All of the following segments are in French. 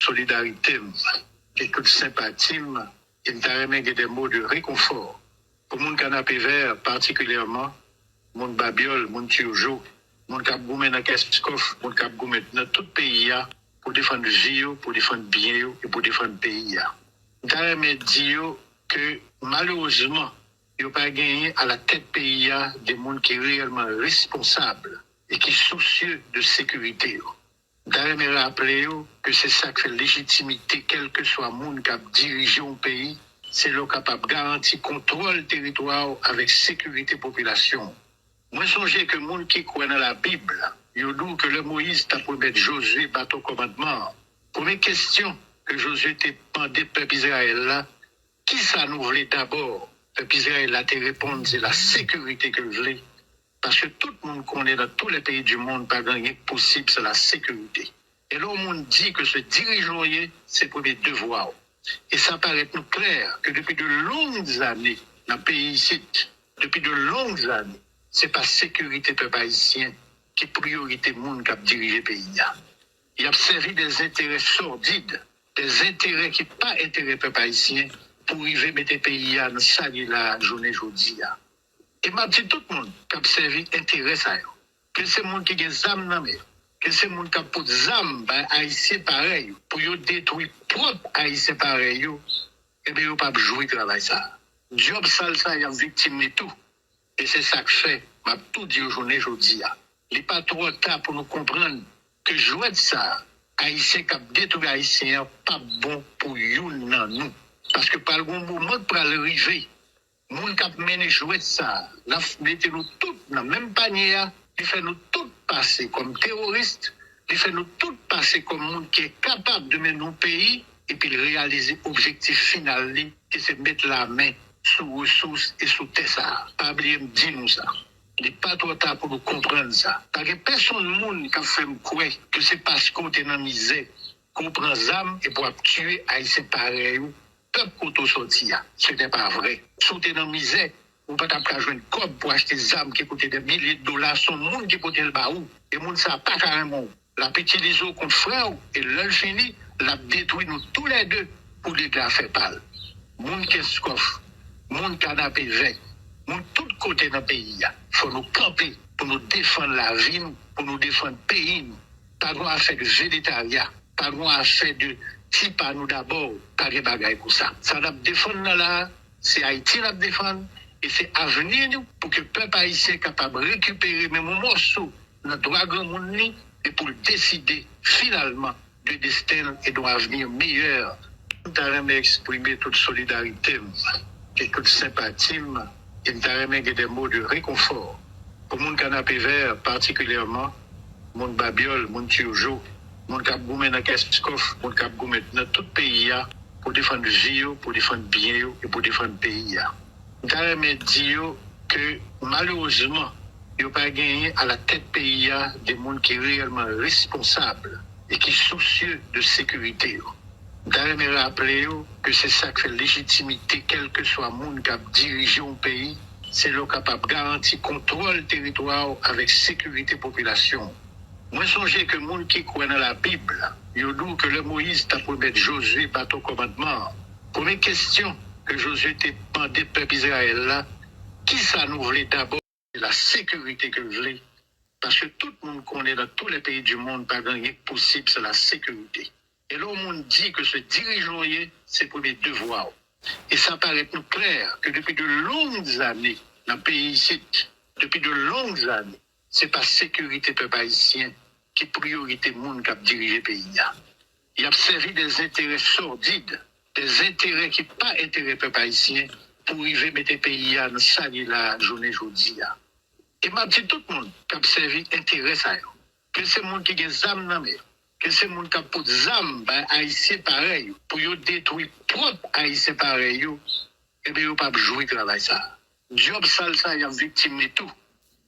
solidarité et toute sympathie, et me des mots de réconfort. Pour mon canapé vert, particulièrement, mon babiole, mon tiojo, mon cap goumé dans Keskov, mon cap goumé dans tout pays, pour défendre vie, pour défendre bien et pour défendre le pays. Me dire que malheureusement, il n'y a pas gagné à la tête pays des gens qui sont réellement responsables et qui sont soucieux de sécurité. D'ailleurs, me rappeler que c'est ça qui fait légitimité, quel que soit le monde qui a dirigé un pays, c'est le capable de garantir contrôle territoire avec sécurité population. Moi, songez que le monde qui croit dans la Bible, il dit que le Moïse t'a pour mettre Josué bateau commandement. Première question que Josué t'a demandé peuple Israël là, qui ça nous voulait d'abord? Peuple Israël a te répondu, c'est la sécurité que je voulais. Parce que tout le monde connaît dans tous les pays du monde, pas rien possible, c'est la sécurité. Et là, on dit que ce dirigeant, c'est pour les devoirs. Et ça paraît nous clair que depuis de longues années, dans le pays ici, depuis de longues années, c'est pas sécurité peuple haïtien qui est priorité monde qui a dirigé le pays. Il a servi des intérêts sordides, des intérêts qui pas intérêt peuple haïtien pour arriver à mettre le pays dans salir la journée aujourd'hui. Et m'a dit tout le monde qui a servi intérêt ça. Que c'est le monde qui a des âmes dans mer, que c'est le monde qui a des âmes haïtiens pareil, pour détruire propre haïtiens pareil, et bien, ils pas jouer travail ça. Job sale ça, il y a victime de tout. Et c'est ça que fait, m'a tout dit aujourd'hui. Il n'est pas trop tard pour nous comprendre que jouer de ça, haïtiens qui a détruit haïtiens, pas bon pour nous. Parce que par le moment pour arriver, moun k'ap mené jouer ça, la mettez nous tous dans le même panier, il fait nous tous passer comme terroristes, il fait nous tous passer comme monde qui est capable de mener nos pays et puis réaliser l'objectif final, qui c'est mettre la main sous ressources et sous terre. Pas oublier me dire nous ça. Il n'est pas trop tard pour nous comprendre ça. Parce que personne monde qui a fait me croire que c'est parce qu'on est dans la misère qu'on prend âme et pour tuer Haïtien pareil. Peuple qu'on sorti, ce n'est pas vrai. Si vous êtes dans la misère, vous ne pouvez pas jouer une cope pour acheter des armes qui coûtent des milliers de dollars. Son monde qui coûte le baou. Et le monde ne sait pas carrément. La petite liso contre frère et l'un fini, la détruit nous tous les deux pour les gars faire pâle. Monde qui est coffre, monde canapé vert, monde tout côté dans le pays. Il faut nous camper pour nous défendre la vie, pour nous défendre le pays. Pas de affaire de végétariat, pas de affaire de si pas nous d'abord, pas de bagaille pour ça. Ça nous défendre là, c'est Haïti nous défendre, et c'est avenir nous pour que le peuple haïtien soit capable de récupérer même un morceau de notre droit grand monde et pour décider finalement de destin et d'un avenir meilleur. Nous avons exprimé toute solidarité et toute sympathie, et nous avons des mots de réconfort. Pour mon canapé vert particulièrement, mon babiole, mon tiojo, mon cap goumé dans Keskov, mon cap goumé dans tout pays pour défendre vie, pour défendre bien et pour défendre le pays. Nous avons dit que malheureusement, il n'y a pas gagné à la tête pays des gens qui sont réellement responsables et qui sont soucieux de sécurité. D'ailleurs, me rappeler que c'est ça qui fait légitimité, quel que soit le monde qui a dirigé un pays, c'est le capable de garantir contrôle territoire avec sécurité population. Moi, songez que le monde qui croit dans la Bible, il dit que le Moïse t'a pour mettre Josué bateau commandement. Première question que Josué t'a demandé peuple Israël là, qui ça nous voulait d'abord? C'est la sécurité que je voulais. Parce que tout le monde connaît dans tous les pays du monde, pas rien possible, c'est la sécurité. Et là, on dit que ce dirigeant, c'est pour les devoirs. Et ça paraît nous clair que depuis de longues années, dans le pays ici, depuis de longues années, c'est pas sécurité peuple haïtien qui est priorité monde qui a dirigé le pays. Il a servi des intérêts sordides, des intérêts qui pas intérêt peuple haïtien pour arriver à mettre le pays dans salir la journée aujourd'hui. Et m'a dit tout le monde qui a servi intérêt ça. Que c'est le monde qui a des âmes dans mer, que c'est le monde qui a des âmes haïtiens pareil, pour détruire propre haïtiens pareil, et bien ils pas jouer travail ça. Job sale ça, il y a victime de tout.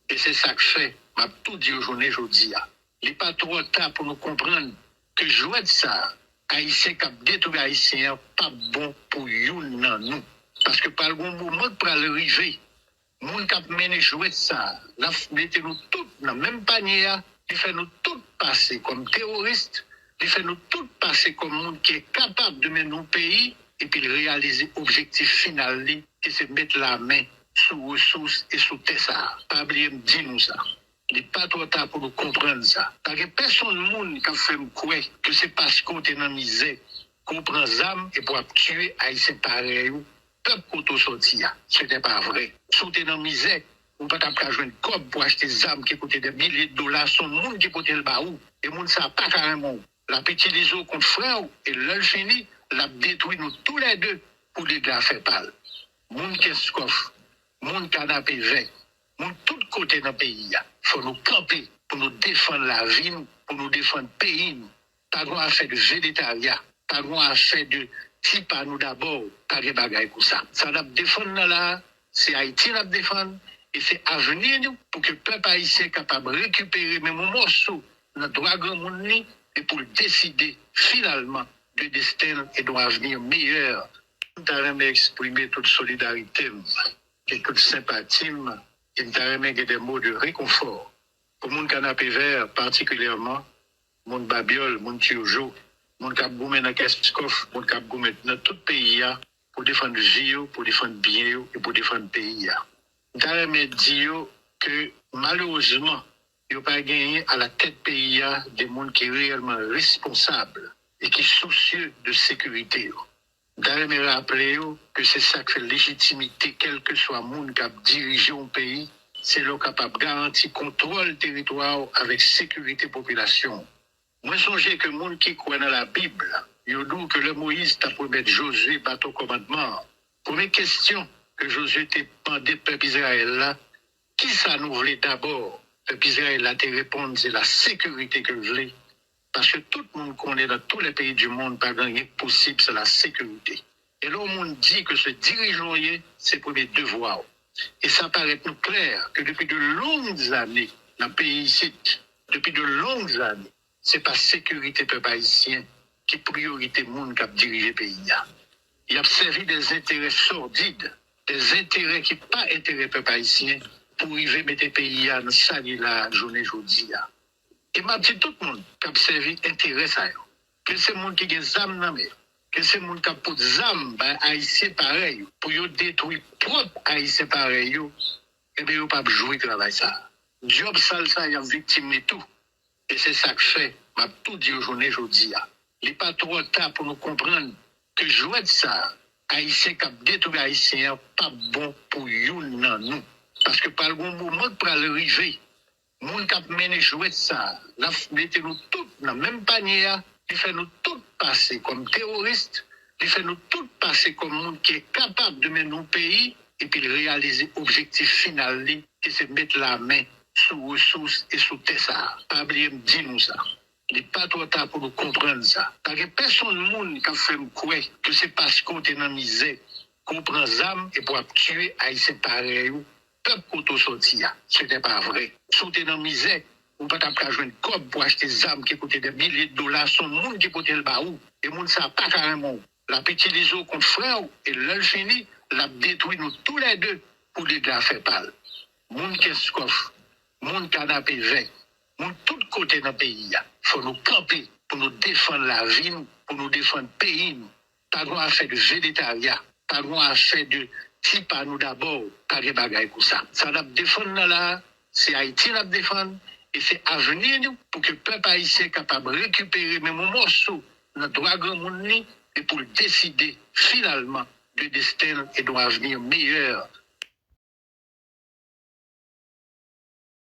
Et c'est ça que fait, m'a tout dit aujourd'hui. Il n'est pas trop tard pour nous comprendre que jouer de ça, haïtiens qui a détruit haïtiens, pas bon pour nous. Parce que par le moment pour arriver, moun k'ap mené jouer ça, la mettez nous tous dans le même panier, il fait nous tous passer comme terroristes, Il fait nous tout passer comme monde qui est capable de mener nos pays et puis réaliser l'objectif final, qui c'est mettre la main sur ressources et sur terre. Pas oublier de dire nous ça. Il n'est pas trop tard pour nous comprendre ça. Parce que personne du monde qui a fait me croire que c'est parce qu'on est dans la misère qu'on prend des armes et pour tuer Haïtiens pareil, peuple qu'on sorti. Ce n'est pas vrai. Si on est dans la misère, on ne peut pas jouer une cope pour acheter des armes qui coûtent des milliers de dollars. Son monde qui coûte le baou. Et le monde ne sait pas carrément. La petite liso contre frère et le fini, la détruit nous tous les deux pour les gars faire pâle. Monde qui est coffre, monde canapé vert, monde tout côté dans le pays. Il faut nous camper pour nous défendre la vie, pour nous défendre le pays. Pas droit à faire de végétariat, pas droit à faire de type à nous d'abord, pas de bagaille pour ça. Ça nous défendre là, c'est Haïti nous défendre. Et c'est à venir pour que le peuple haïtien soit capable de récupérer même un morceau de notre droit grand monde et pour décider finalement de destin et d'un avenir meilleur. Je voudrais exprimer toute solidarité et toute sympathie et je voudrais des mots de réconfort pour mon canapé vert particulièrement, mon babiole, mon tiojo, mon cap goumé dans Keskof, mon cap goumé dans tout le pays pour défendre vie, pour défendre bien et pour défendre le pays. Je dire que malheureusement, il n'y a pas gagné à la tête pays des gens qui sont réellement responsables et qui sont soucieux de sécurité. Je rappeler que c'est ça qui fait légitimité, quel que soit le monde qui a dirigé un pays, c'est le capable de garantir le contrôle du territoire avec sécurité population. Moi, je songe que le monde qui croit dans la Bible, il dit que le Moïse t'a promis Josué bateau commandement. Première question que Josué t'a demandé peuple Israël là, qui ça nous voulait d'abord? Peuple Israël a te répondre, c'est la sécurité que je voulais. Parce que tout le monde connaît dans tous les pays du monde, pas rien possible, c'est la sécurité. Et là, le monde dit que ce dirigeant, c'est pour les devoirs. Et ça paraît nous clair que depuis de longues années, dans le pays ici, depuis de longues années, c'est pas sécurité peuple haïtien qui priorité monde qui a dirigé le pays. Il a servi des intérêts sordides, des intérêts qui pas intérêt peuple haïtien pour arriver à mettre le pays dans salir la journée aujourd'hui. Et m'a dit tout le monde qui a servi intérêt ça. Que c'est le monde qui a des âmes dans le que c'est le monde qui a pour des âmes, haïtiens pareil, pour détruire propre haïtiens pareil, et bien, ils pas jouer travail ça. Job sale ça, il y a victime de tout. Et c'est ça que fait, m'a tout dit aujourd'hui. Il n'est pas trop tard pour nous comprendre que jouer de ça, haïtien qui a détruit haïtien, pas bon pour nous. Parce que par le moment pour arriver, moun k'ap mené jouer ça, la mettez nous tous dans la même panier, il fait nous tous passer comme terroristes, il fait nous tous passer comme monde qui est capable de mener nos pays et puis réaliser l'objectif final, qui c'est mettre la main sur ressources et sur terre. Pas oublier de dire nous ça. Il n'est pas trop tard pour nous comprendre ça. Parce que personne du monde qui a fait me croire que c'est parce qu'on est dans la misère qu'on prend des armes et pour tuer Haïtiens pareil. Peuple qu'on sorti, ce n'est pas vrai. Si on est dans la misère, on ne peut pas jouer une cope pour acheter des armes qui coûtent des milliers de dollars. Son monde qui coûte le baou. Et le monde ne sait pas carrément. La petite liso contre frère et le fini, la détruit nous tous les deux pour les gars faire pâle. Monde qui est coffre, monde canapé vert, monde tout côté dans le pays. Il faut nous camper pour nous défendre la vie, pour nous défendre le pays. Pas droit à faire de végétariat, pas droit à faire de type à nous d'abord, pas de bagaille pour ça. Ça nous défendre là, c'est Haïti nous défendre, et c'est à venir pour que le peuple haïtien soit capable de récupérer même un morceau de notre droit grand monde et pour décider finalement de destin et d'un avenir meilleur